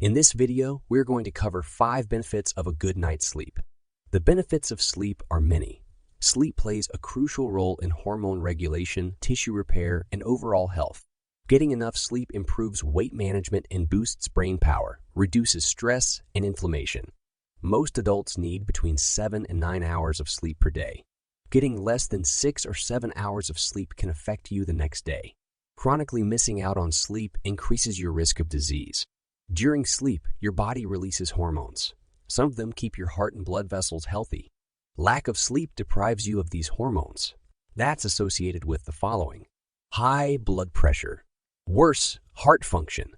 In this video, we're going to cover 5 benefits of a good night's sleep. The benefits of sleep are many. Sleep plays a crucial role in hormone regulation, tissue repair, and overall health. Getting enough sleep improves weight management and boosts brain power, reduces stress and inflammation. Most adults need between 7 and 9 hours of sleep per day. Getting less than 6 or 7 hours of sleep can affect you the next day. Chronically missing out on sleep increases your risk of disease. During sleep, your body releases hormones. Some of them keep your heart and blood vessels healthy. Lack of sleep deprives you of these hormones. That's associated with the following: high blood pressure, worse heart function,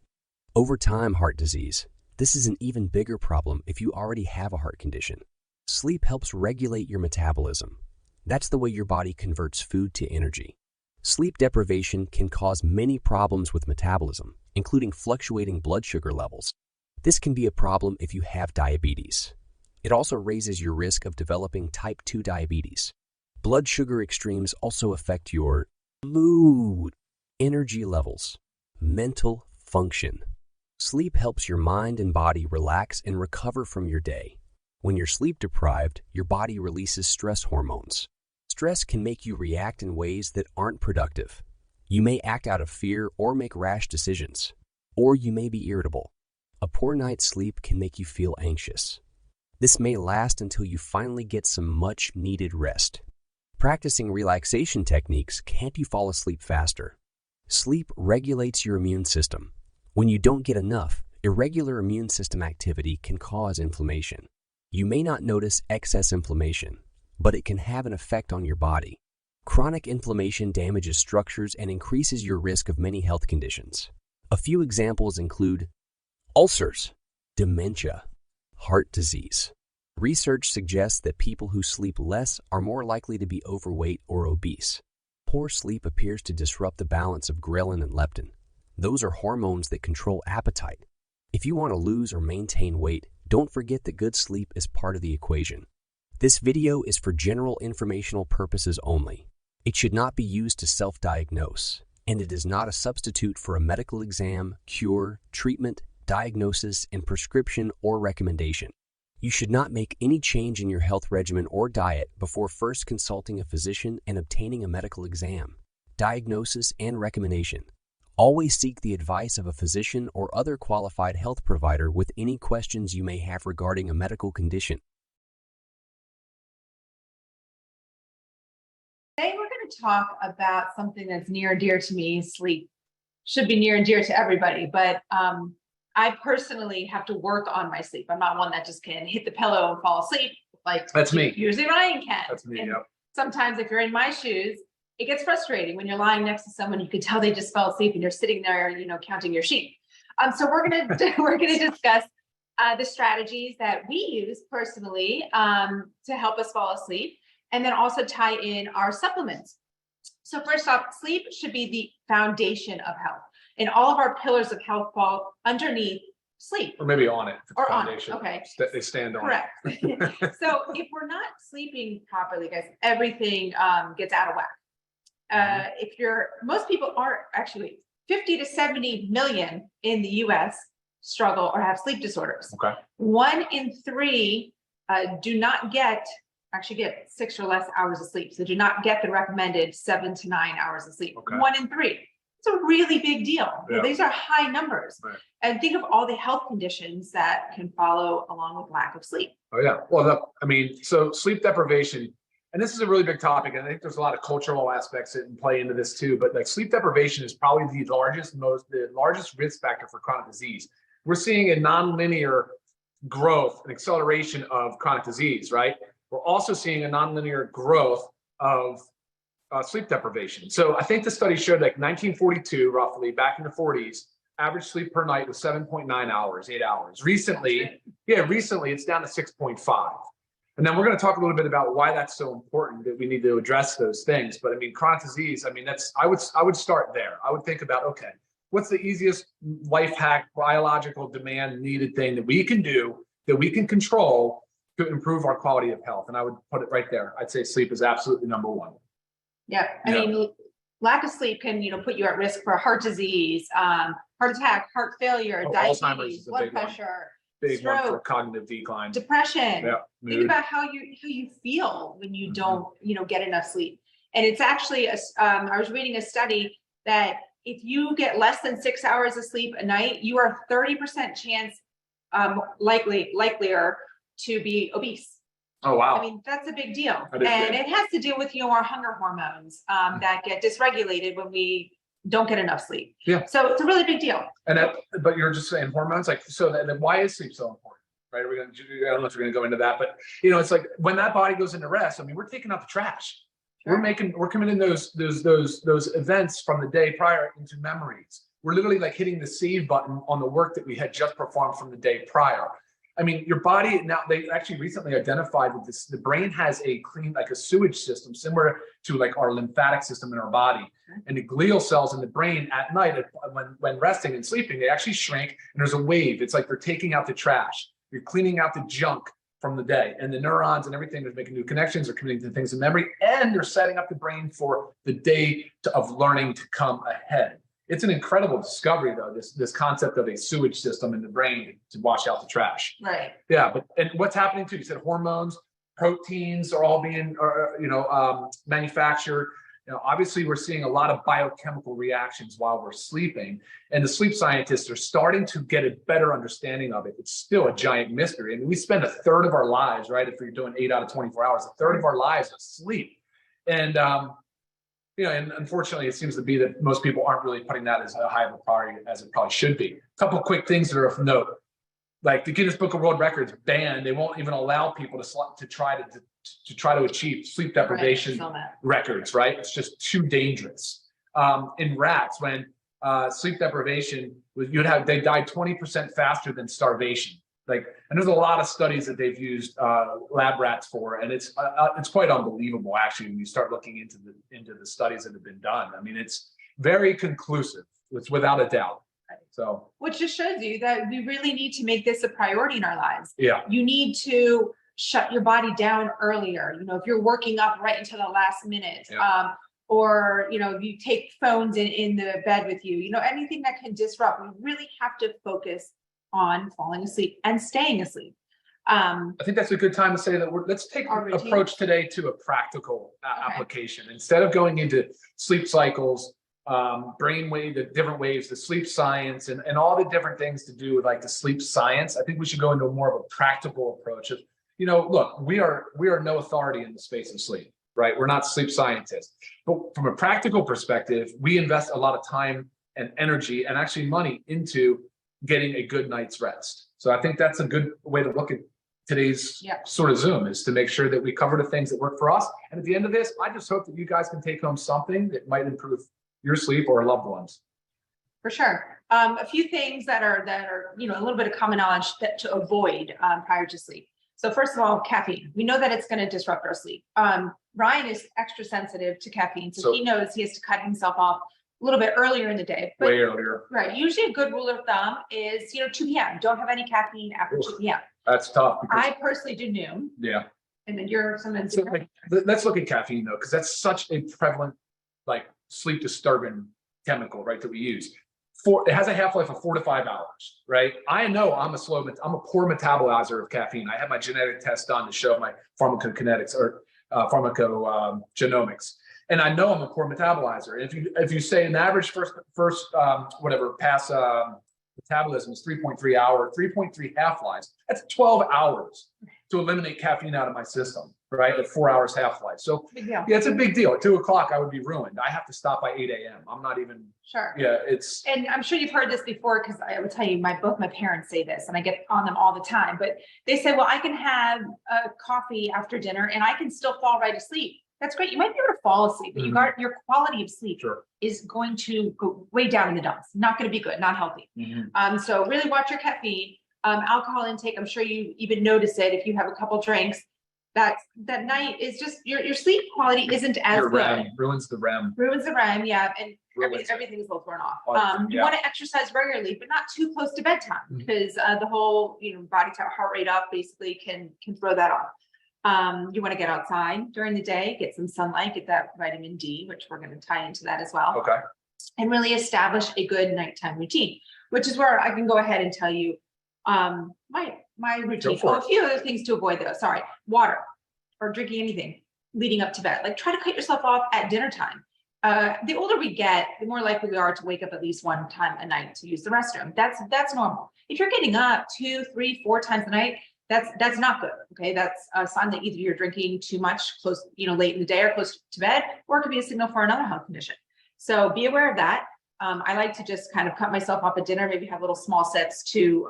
over time heart disease. This is an even bigger problem if you already have a heart condition. Sleep helps regulate your metabolism. That's the way your body converts food to energy. Sleep deprivation can cause many problems with metabolism, including fluctuating blood sugar levels. This can be a problem if you have diabetes. It also raises your risk of developing type 2 diabetes. Blood sugar extremes also affect your mood, energy levels, mental function. Sleep helps your mind and body relax and recover from your day. When you're sleep deprived, your body releases stress hormones. Stress can make you react in ways that aren't productive. You may act out of fear or make rash decisions, or you may be irritable. A poor night's sleep can make you feel anxious. This may last until you finally get some much-needed rest. Practicing relaxation techniques can help you fall asleep faster. Sleep regulates your immune system. When you don't get enough, irregular immune system activity can cause inflammation. You may not notice excess inflammation, but it can have an effect on your body. Chronic inflammation damages structures and increases your risk of many health conditions. A few examples include ulcers, dementia, heart disease. Research suggests that people who sleep less are more likely to be overweight or obese. Poor sleep appears to disrupt the balance of ghrelin and leptin. Those are hormones that control appetite. If you want to lose or maintain weight, don't forget that good sleep is part of the equation. This video is for general informational purposes only. It should not be used to self-diagnose, and it is not a substitute for a medical exam, cure, treatment, diagnosis, and prescription or recommendation. You should not make any change in your health regimen or diet before first consulting a physician and obtaining a medical exam, diagnosis, and recommendation. Always seek the advice of a physician or other qualified health provider with any questions you may have regarding a medical condition. Today we're going to talk about something that's near and dear to me. Sleep should be near and dear to everybody, but I personally have to work on my sleep. I'm not one that just can hit the pillow and fall asleep like That's me. usually Ryan can. That's me, And yep. sometimes if you're in my shoes, it gets frustrating when you're lying next to someone, you can tell they just fell asleep and you're sitting there, counting your sheep. So we're gonna discuss the strategies that we use personally to help us fall asleep, and then also tie in our supplements. So first off, sleep should be the foundation of health, and all of our pillars of health fall underneath sleep. Or maybe on it. Or foundation. on it, okay. They stand on Correct. it. So if we're not sleeping properly, guys, everything gets out of whack. Most people are actually 50 to 70 million in the US struggle or have sleep disorders. Okay. 1 in 3 do not get 6 or less hours of sleep. So do not get the recommended 7 to 9 hours of sleep. Okay. 1 in 3. It's a really big deal. Yeah. These are high numbers. Right. And think of all the health conditions that can follow along with lack of sleep. Oh yeah. Well, so sleep deprivation, and this is a really big topic, and I think there's a lot of cultural aspects that play into this too. But like sleep deprivation is probably the largest risk factor for chronic disease. We're seeing a nonlinear growth and acceleration of chronic disease, right? We're also seeing a nonlinear growth of sleep deprivation. So I think the study showed like 1942, roughly back in the 40s, average sleep per night was 7.9 hours, 8 hours. Recently it's down to 6.5. And then we're going to talk a little bit about why that's so important, that we need to address those things. But chronic disease, I would start there. I would think about, okay, what's the easiest life hack, biological demand needed thing that we can do, that we can control to improve our quality of health? And I would put it right there. I'd say sleep is absolutely number one. Yeah. Lack of sleep can, put you at risk for heart disease, heart attack, heart failure, Alzheimer's diabetes, is a blood big one. pressure, Big one for stroke, cognitive decline. depression. Yeah, Think mood. about how you feel when you don't, get enough sleep. And it's actually I was reading a study that if you get less than 6 hours of sleep a night, you are 30% chance likelier to be obese. Oh, wow. I mean, that's a big deal. That is And big. it has to do with, our hunger hormones that get dysregulated when we don't get enough sleep. Yeah. So it's a really big deal. And but you're just saying hormones, like, so then why is sleep so important? Right? I don't know if we're going to go into that, but it's like when that body goes into rest, I mean, we're taking out the trash. Sure. We're committing those events from the day prior into memories. We're literally like hitting the save button on the work that we had just performed from the day prior. I mean, your body now, they actually recently identified that the brain has a like a sewage system similar to like our lymphatic system in our body. And the glial cells in the brain at night, when resting and sleeping, they actually shrink and there's a wave. It's like they're taking out the trash. You're cleaning out the junk from the day, and the neurons and everything, they're making new connections, they're committing to things in memory, and they're setting up the brain for the day of learning to come ahead. It's an incredible discovery, though, this concept of a sewage system in the brain to wash out the trash. Right. Yeah, and what's happening too? You said hormones, proteins are all being, manufactured. Obviously, we're seeing a lot of biochemical reactions while we're sleeping, and the sleep scientists are starting to get a better understanding of it. It's still a giant mystery. I mean, we spend a third of our lives, right? If you're doing 8 out of 24 hours, a third of our lives asleep, and and unfortunately, it seems to be that most people aren't really putting that as high of a priority as it probably should be. A couple of quick things that are of note, like the Guinness Book of World Records ban, they won't even allow people to try to achieve sleep deprivation records, right? It's just too dangerous. In rats, when sleep deprivation was, they died 20% faster than starvation. And there's a lot of studies that they've used lab rats for, and it's quite unbelievable actually when you start looking into the studies that have been done. I mean, it's very conclusive, it's without a doubt. So, which just shows you that we really need to make this a priority in our lives. Yeah, you need to shut your body down earlier. If you're working up right until the last minute, or you take phones in the bed with you. Anything that can disrupt. We really have to focus on falling asleep and staying asleep. I think that's a good time to say that let's take our approach today to a practical application. Instead of going into sleep cycles, brainwave, the different waves, the sleep science, and all the different things to do with like the sleep science, I think we should go into more of a practical approach of, look, we are no authority in the space of sleep, right? We're not sleep scientists. But from a practical perspective, we invest a lot of time and energy and actually money into getting a good night's rest. So I think that's a good way to look at today's sort of Zoom, is to make sure that we cover the things that work for us. And at the end of this, I just hope that you guys can take home something that might improve your sleep or loved ones. For sure. A few things that are a little bit of common knowledge to avoid prior to sleep. So first of all, caffeine. We know that it's going to disrupt our sleep. Ryan is extra sensitive to caffeine, so he knows he has to cut himself off a little bit earlier in the day. But, way earlier. Right. Usually a good rule of thumb is, 2 p.m. Don't have any caffeine after 2 p.m. That's tough. I personally do noon. Yeah. And then you're sometimes. So, let's look at caffeine though, because that's such a prevalent, sleep disturbing chemical, right, that we use. It has a half-life of 4 to 5 hours, right? I know I'm a poor metabolizer of caffeine. I had my genetic test done to show my pharmacokinetics or pharmacogenomics. And I know I'm a poor metabolizer. If you say an average first pass metabolism is 3.3 hours, 3.3 half-lives, that's 12 hours to eliminate caffeine out of my system, right? At 4 hours half-life. So yeah, it's a big deal. At 2 o'clock, I would be ruined. I have to stop by 8 a.m. I'm not even sure. Yeah, and I'm sure you've heard this before, because I will tell you, both my parents say this, and I get on them all the time. But they say, well, I can have a coffee after dinner and I can still fall right asleep. That's great. You might be able to fall asleep, but your quality of sleep is going to go way down in the dumps. Not going to be good, not healthy. So really watch your caffeine, alcohol intake. I'm sure you even notice it if you have a couple drinks. That night is just your sleep quality isn't as good. REM ruins the REM. Ruins the REM, yeah, and everything is a little thrown off. You want to exercise regularly, but not too close to bedtime, because the whole body heart rate up basically can throw that off. You want to get outside during the day, get some sunlight, get that vitamin D, which we're going to tie into that as well. Okay. and really establish a good nighttime routine, which is where I can go ahead and tell you my routine. Oh, a few other things to avoid though. Sorry, water or drinking anything leading up to bed. Like try to cut yourself off at dinner time. The older we get, the more likely we are to wake up at least one time a night to use the restroom. That's normal. If you're getting up 2, 3, 4 times a night, that's not good. Okay, that's a sign that either you're drinking too much close, late in the day or close to bed, or it could be a signal for another health condition. So be aware of that. I like to just kind of cut myself off at dinner, maybe have little small sips to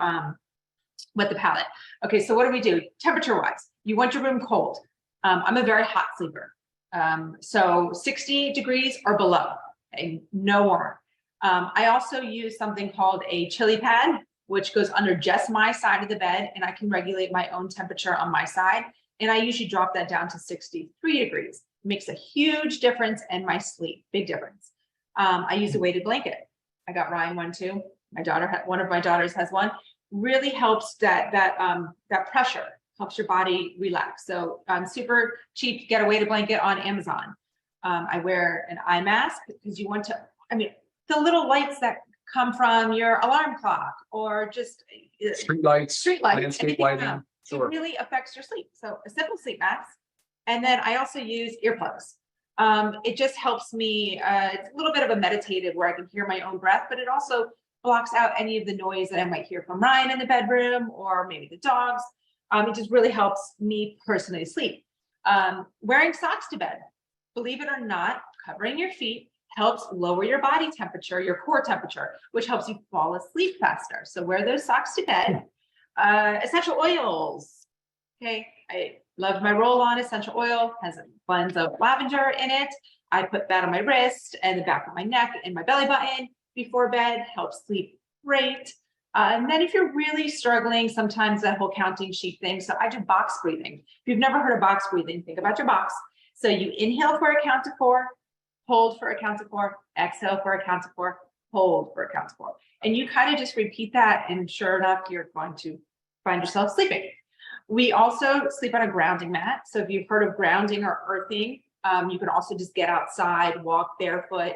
wet the palate. Okay, so what do we do? Temperature wise, you want your room cold. I'm a very hot sleeper. So 60 degrees or below, okay? No warmer. I also use something called a chili pad, which goes under just my side of the bed, and I can regulate my own temperature on my side. And I usually drop that down to 63 degrees. It makes a huge difference in my sleep, big difference. I use a weighted blanket. I got Ryan one too. One of my daughters has one. Really helps that pressure, helps your body relax. So super cheap to get a weighted blanket on Amazon. I wear an eye mask because you want to, the little lights that come from your alarm clock or just street lights, landscape lighting. Sure. It really affects your sleep. So a simple sleep mask. And then I also use earplugs. It just helps me, it's a little bit of a meditative where I can hear my own breath, but it also blocks out any of the noise that I might hear from Ryan in the bedroom or maybe the dogs. It just really helps me personally sleep. Wearing socks to bed, believe it or not, covering your feet helps lower your body temperature, your core temperature, which helps you fall asleep faster. So wear those socks to bed. Essential oils. Okay, I love my roll-on essential oil, has a blend of lavender in it. I put that on my wrist and the back of my neck and my belly button before bed, helps sleep great. And then if you're really struggling, sometimes that whole counting sheep thing. So I do box breathing. If you've never heard of box breathing, think about your box. So you inhale for a count of 4, hold for a count of 4, exhale for a count of 4, hold for a count of 4. And you kind of just repeat that, and sure enough, you're going to find yourself sleeping. We also sleep on a grounding mat. So if you've heard of grounding or earthing, you can also just get outside, walk barefoot.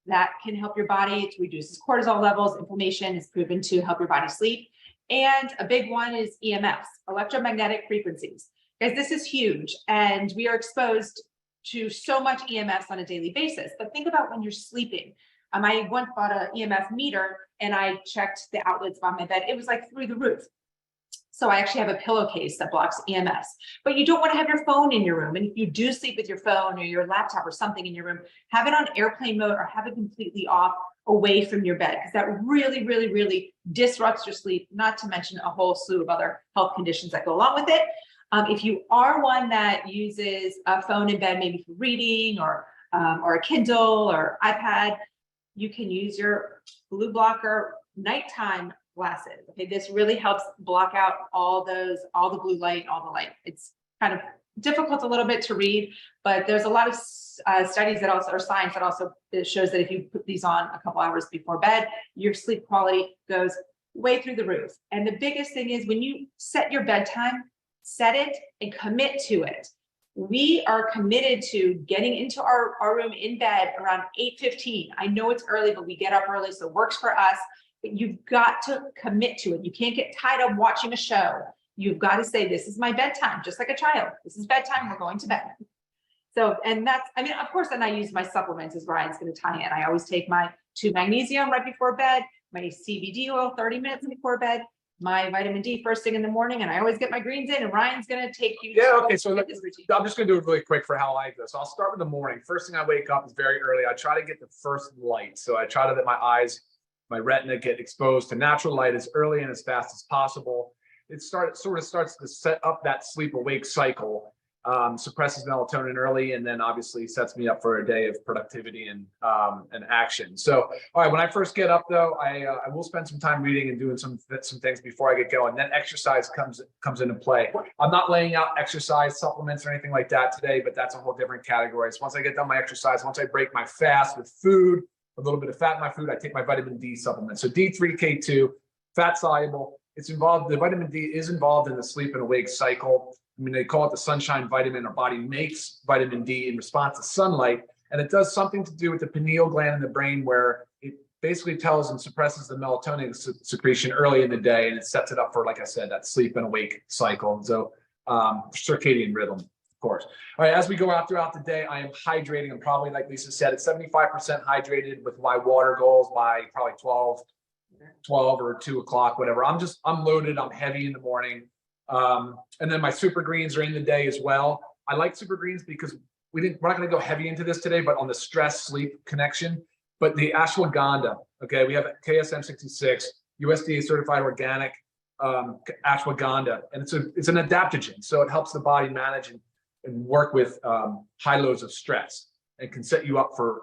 That can help your body. It reduces cortisol levels. Inflammation is proven to help your body sleep. And a big one is EMFs, electromagnetic frequencies. Guys, this is huge. And we are exposed to so much EMFs on a daily basis. But think about when you're sleeping. I once bought an EMF meter and I checked the outlets on my bed. It was like through the roof. So I actually have a pillowcase that blocks EMFs, but you don't want to have your phone in your room. And if you do sleep with your phone or your laptop or something in your room, have it on airplane mode or have it completely off away from your bed, because that really, really, really disrupts your sleep, not to mention a whole slew of other health conditions that go along with it. If you are one that uses a phone in bed, maybe for reading or a Kindle or iPad, you can use your blue blocker nighttime glasses. Okay, this really helps block out all the blue light, all the light. It's kind of difficult a little bit to read, but there's a lot of studies that also, or science that also shows that if you put these on a couple hours before bed, your sleep quality goes way through the roof. And the biggest thing is when you set your bedtime, set it and commit to it. We are committed to getting into our room in bed around 8:15. I know it's early, but we get up early, so it works for us. But you've got to commit to it. You can't get tied up watching a show. You've got to say, this is my bedtime, just like a child. This is bedtime, we're going to bed. So, and that's, of course, then I use my supplements, as Ryan's going to tie in. I always take my 2 magnesium right before bed, my CBD oil 30 minutes before bed, my vitamin D first thing in the morning, and I always get my greens in, and Ryan's going to take you. Yeah, okay, so I'm just going to do it really quick for how I do. So I'll start with the morning. First thing I wake up is very early. I try to get the first light. So I try to let my eyes, my retina get exposed to natural light as early and as fast as possible. It sort of starts to set up that sleep awake cycle, suppresses melatonin early, and then obviously sets me up for a day of productivity and action. So, all right, when I first get up though, I will spend some time reading and doing some things before I get going. Then exercise comes into play. I'm not laying out exercise supplements or anything like that today, but that's a whole different category. So once I get done my exercise, once I break my fast with food, a little bit of fat in my food, I take my vitamin D supplement. So D3K2, fat soluble. It's involved, the vitamin D is involved in the sleep and awake cycle. They call it the sunshine vitamin. Our body makes vitamin D in response to sunlight. And it does something to do with the pineal gland in the brain, where it basically tells and suppresses the melatonin secretion early in the day, and it sets it up for, like I said, that sleep and awake cycle. And so circadian rhythm, of course. All right, as we go out throughout the day, I am hydrating. I'm probably, like Lisa said, at 75% hydrated with my water goals by probably 12 or 2 o'clock, whatever. I'm loaded. I'm heavy in the morning. And then my super greens are in the day as well. I like super greens because we're not going to go heavy into this today, but on the stress sleep connection. But the ashwagandha, okay, we have KSM 66, USDA certified organic ashwagandha, and it's an adaptogen, so it helps the body manage and work with high loads of stress, and can set you up for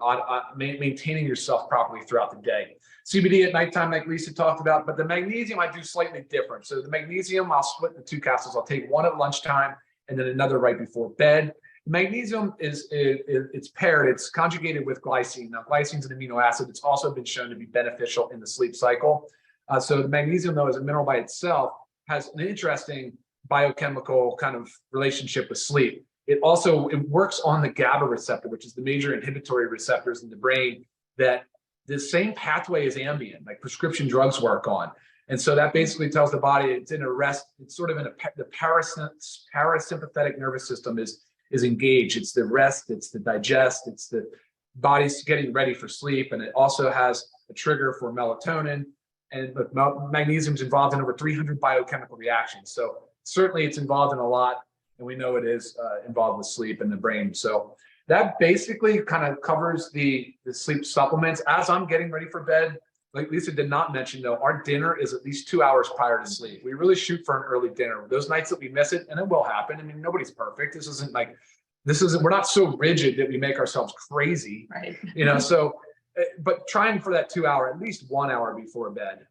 maintaining yourself properly throughout the day. CBD at nighttime, like Lisa talked about, but the magnesium I do slightly different. So the magnesium, I'll split the 2 capsules. I'll take one at lunchtime and then another right before bed. Magnesium it's paired, it's conjugated with glycine. Now, glycine is an amino acid. It's also been shown to be beneficial in the sleep cycle. So the magnesium, though, as a mineral by itself, has an interesting biochemical kind of relationship with sleep. It works on the GABA receptor, which is the major inhibitory receptors in the brain that the same pathway as Ambien, like prescription drugs, work on. And so that basically tells the body it's in a rest. It's sort of in the parasympathetic nervous system is engaged. It's the rest, it's the digest, it's the body's getting ready for sleep. And it also has a trigger for melatonin. And magnesium's involved in over 300 biochemical reactions. So certainly it's involved in a lot. And we know it is involved with sleep and the brain. So that basically kind of covers the sleep supplements. As I'm getting ready for bed, like Lisa did not mention, though, our dinner is at least 2 hours prior to sleep. We really shoot for an early dinner. Those nights that we miss it, and it will happen. I mean, nobody's perfect. We're not so rigid that we make ourselves crazy, Right. So, but trying for that 2 hour, at least 1 hour before bed,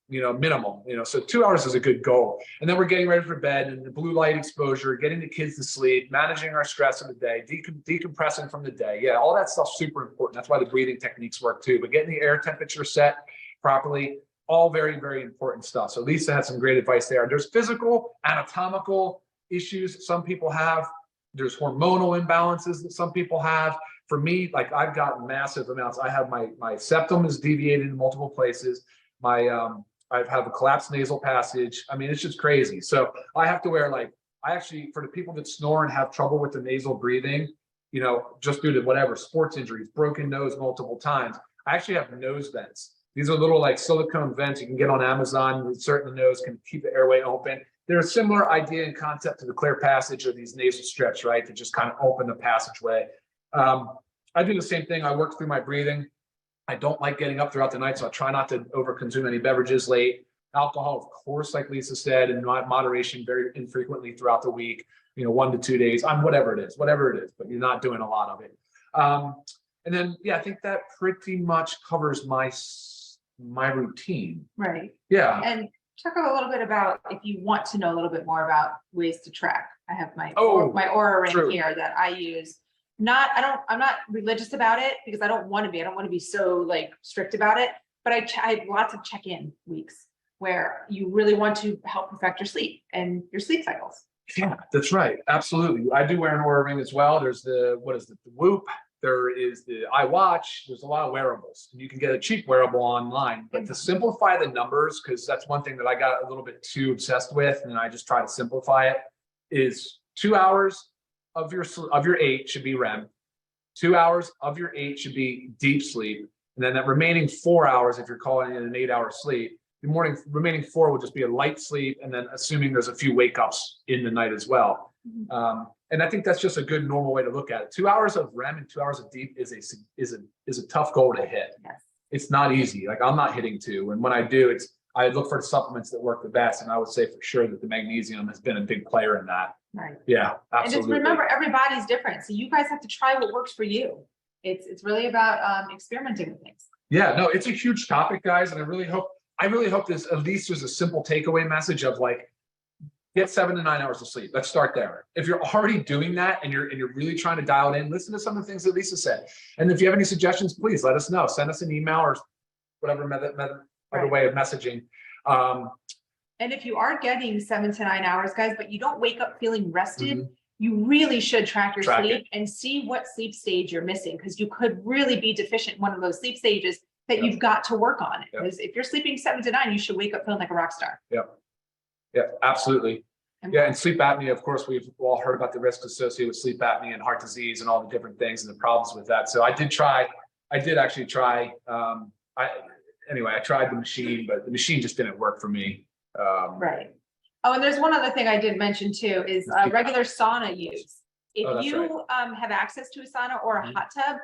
minimum, so 2 hours is a good goal. And then we're getting ready for bed, and the blue light exposure, getting the kids to sleep, managing our stress of the day, decompressing from the day. Yeah, all that stuff's super important. That's why the breathing techniques work too. But getting the air temperature set properly, all very, very important stuff. So Lisa had some great advice there. There's physical, anatomical issues some people have. There's hormonal imbalances that some people have. For me, like, I've got massive amounts. I have my septum is deviated in multiple places. I have a collapsed nasal passage. I mean, it's just crazy. So I have to wear, for the people that snore and have trouble with the nasal breathing, just due to whatever, sports injuries, broken nose multiple times, I actually have nose vents. These are little silicone vents you can get on Amazon. Insert in the nose, can keep the airway open. They're a similar idea and concept to the clear passage or these nasal strips, right? To just kind of open the passageway. I do the same thing. I work through my breathing. I don't like getting up throughout the night, so I try not to overconsume any beverages late. Alcohol, of course, like Lisa said, in moderation, very infrequently throughout the week, 1 to 2 days, on whatever it is, but you're not doing a lot of it. And then, I think that pretty much covers my routine. Right. Yeah. And talk a little bit about, if you want to know a little bit more about ways to track. I have my Aura ring here that I use. I'm not religious about it because I don't want to be. I don't want to be so strict about it. But I have lots of check-in weeks where you really want to help perfect your sleep and your sleep cycles. Yeah, that's right. Absolutely. I do wear an Aura ring as well. There's the Whoop. There is the iWatch. There's a lot of wearables. And you can get a cheap wearable online. But to simplify the numbers, because that's one thing that I got a little bit too obsessed with, and I just try to simplify it, is 2 hours of your 8 should be REM. 2 hours of your 8 should be deep sleep. And then that remaining 4 hours, if you're calling it an 8-hour sleep, the remaining 4 will just be a light sleep. And then assuming there's a few wake ups in the night as well. Mm-hmm. And I think that's just a good normal way to look at it. 2 hours of REM and 2 hours of deep is a tough goal to hit. Yes. It's not easy. I'm not hitting 2. And when I do, I look for the supplements that work the best. And I would say for sure that the magnesium has been a big player in that. Right. Yeah, absolutely. And just remember, everybody's different. So you guys have to try what works for you. It's really about experimenting with things. Yeah, no, it's a huge topic, guys. And I really hope this, at least there's a simple takeaway message of get 7 to 9 hours of sleep. Let's start there. If you're already doing that and you're really trying to dial it in, listen to some of the things that Lisa said. And if you have any suggestions, please let us know. Send us an email or whatever other way of messaging. And if you are getting 7 to 9 hours, guys, but you don't wake up feeling rested, you really should track your Track sleep and see what sleep stage you're missing, because you could really be deficient in one of those sleep stages that you've got to work on. Because if you're sleeping 7 to 9, you should wake up feeling like a rock star. Yeah, absolutely. And sleep apnea, of course, we've all heard about the risks associated with sleep apnea and heart disease and all the different things and the problems with that. So I did actually try, I tried the machine, but the machine just didn't work for me. Right. Oh, and there's one other thing I did mention too, is regular sauna use. If you have access to a sauna or a hot tub,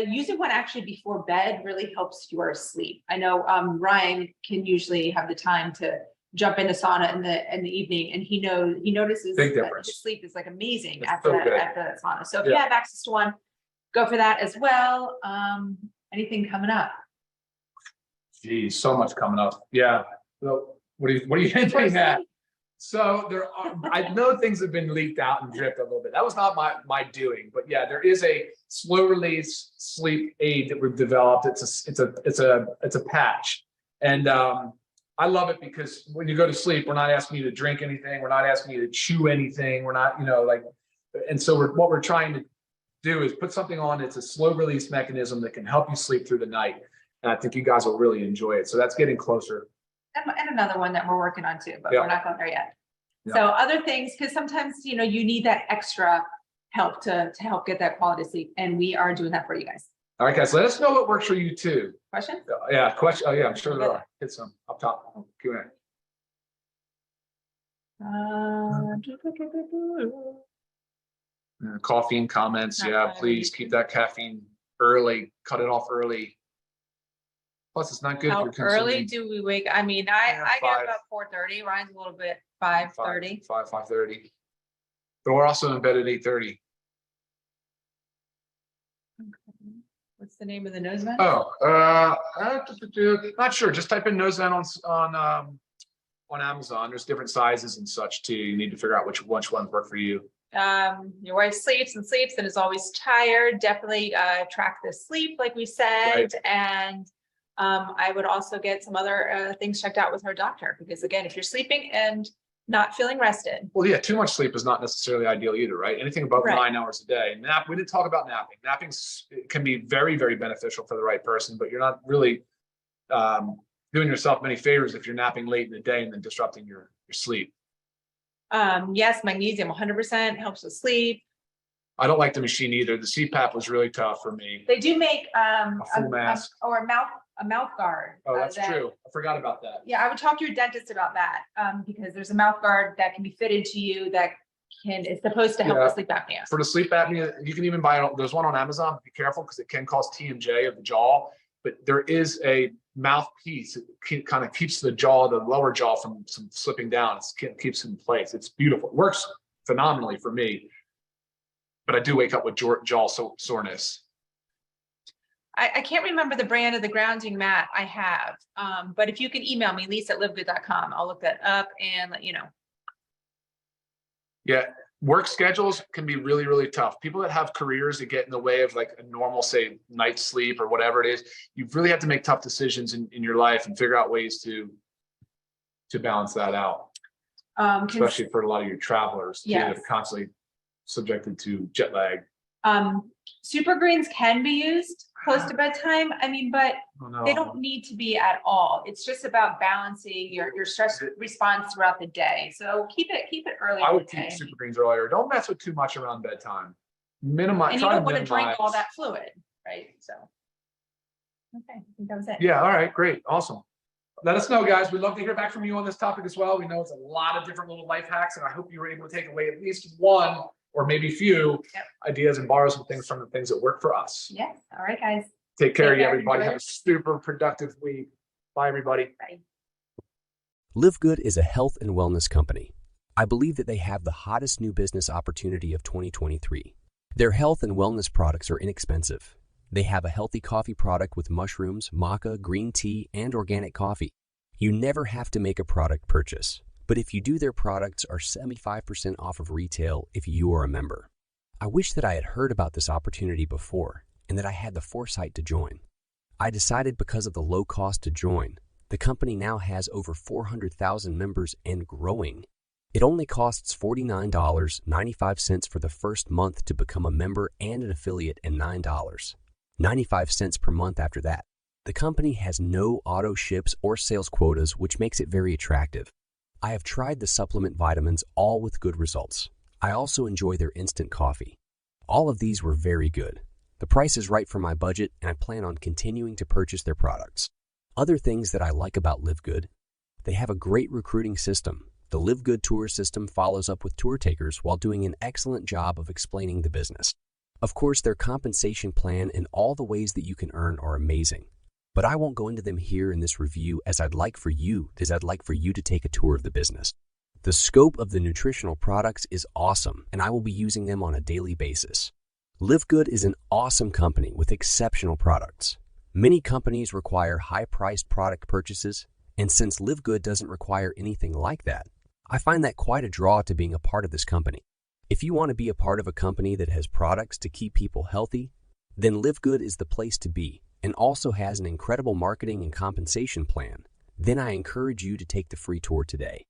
using one actually before bed really helps your sleep. I know Ryan can usually have the time to jump into sauna in the evening, and he notices that his sleep is like amazing after that sauna. So if you have access to one, go for that as well. Anything coming up? Geez, so much coming up. Yeah. So what are you hinting at? So I know things have been leaked out and dripped a little bit. That was not my doing, but yeah, there is a slow release sleep aid that we've developed. It's a patch, and I love it because when you go to sleep, we're not asking you to drink anything, we're not asking you to chew anything, we're not, and so what we're trying to do is put something on. It's a slow release mechanism that can help you sleep through the night, and I think you guys will really enjoy it. So that's getting closer. And another one that we're working on too, but we're not going there yet. So other things, because sometimes, you need that extra help to help get that quality sleep. And we are doing that for you guys. All right, guys, let us know what works for you too. Question? Yeah, question. Oh yeah, I'm sure there are. Hit some up top. Q&A. Caffeine comments. Please keep that caffeine early. Cut it off early. Plus, it's not good. How early do we wake? I mean, I get about 4:30. Ryan's a little bit 5:30. 5:30. But we're also in bed at 8:30. Okay. What's the name of the nose vent? Not sure. Just type in nose vent on Amazon. There's different sizes and such too. You need to figure out which ones work for you. Your wife sleeps and is always tired. Definitely track the sleep, like we said, Right. And I would also get some other things checked out with her doctor, because again, if you're sleeping and not feeling rested. Well, yeah, too much sleep is not necessarily ideal either, right? Anything above 9 hours a day. We didn't talk about napping. Napping can be very, very beneficial for the right person, but you're not really doing yourself many favors if you're napping late in the day and then disrupting your sleep. Yes, magnesium 100% helps with sleep. I don't like the machine either. The CPAP was really tough for me. They do make a full mask or a mouth guard. Oh, that's true. I forgot about that. Yeah, I would talk to your dentist about that, because there's a mouth guard that can be fitted to you that is supposed to help with sleep apnea. For the sleep apnea, you can even buy there's one on Amazon. Be careful because it can cause TMJ of the jaw, but there is a mouthpiece. It kind of keeps the lower jaw from slipping down. It keeps it in place. It's beautiful. It works phenomenally for me, but I do wake up with jaw soreness. I can't remember the brand of the grounding mat I have, but if you can email me, lisa@livegood.com, I'll look that up and let you know. Yeah, work schedules can be really, really tough. People that have careers that get in the way of like a normal, say, night's sleep or whatever it is, you really have to make tough decisions in your life and figure out ways to balance that out. Especially for a lot of your travelers too, that are constantly subjected to jet lag. Super greens can be used close to bedtime. I mean, but they don't need to be at all. It's just about balancing your stress response throughout the day. So keep it early. I would keep super greens earlier. Don't mess with too much around bedtime. Minimize. And you don't want to drink all that fluid, right? So, okay, I think that was it. Yeah. All right. Great. Awesome. Let us know, guys. We'd love to hear back from you on this topic as well. We know it's a lot of different little life hacks, and I hope you were able to take away at least one or maybe few ideas and borrow some things from the things that work for us. Yes. All right, guys. Take care of you, everybody. Have a super productive week. Bye, everybody. Bye. LiveGood is a health and wellness company. I believe that they have the hottest new business opportunity of 2023. Their health and wellness products are inexpensive. They have a healthy coffee product with mushrooms, maca, green tea, and organic coffee. You never have to make a product purchase. But if you do, their products are 75% off of retail if you are a member. I wish that I had heard about this opportunity before and that I had the foresight to join. I decided because of the low cost to join. The company now has over 400,000 members and growing. It only costs $49.95 for the first month to become a member and an affiliate, and $9.95 per month after that. The company has no auto ships or sales quotas, which makes it very attractive. I have tried the supplement vitamins, all with good results. I also enjoy their instant coffee. All of these were very good. The price is right for my budget, and I plan on continuing to purchase their products. Other things that I like about LiveGood: they have a great recruiting system. The LiveGood tour system follows up with tour takers while doing an excellent job of explaining the business. Of course, their compensation plan and all the ways that you can earn are amazing. But I won't go into them here in this review, as I'd like for you to take a tour of the business. The scope of the nutritional products is awesome, and I will be using them on a daily basis. LiveGood is an awesome company with exceptional products. Many companies require high-priced product purchases, and since LiveGood doesn't require anything like that, I find that quite a draw to being a part of this company. If you want to be a part of a company that has products to keep people healthy, then LiveGood is the place to be, and also has an incredible marketing and compensation plan. Then I encourage you to take the free tour today.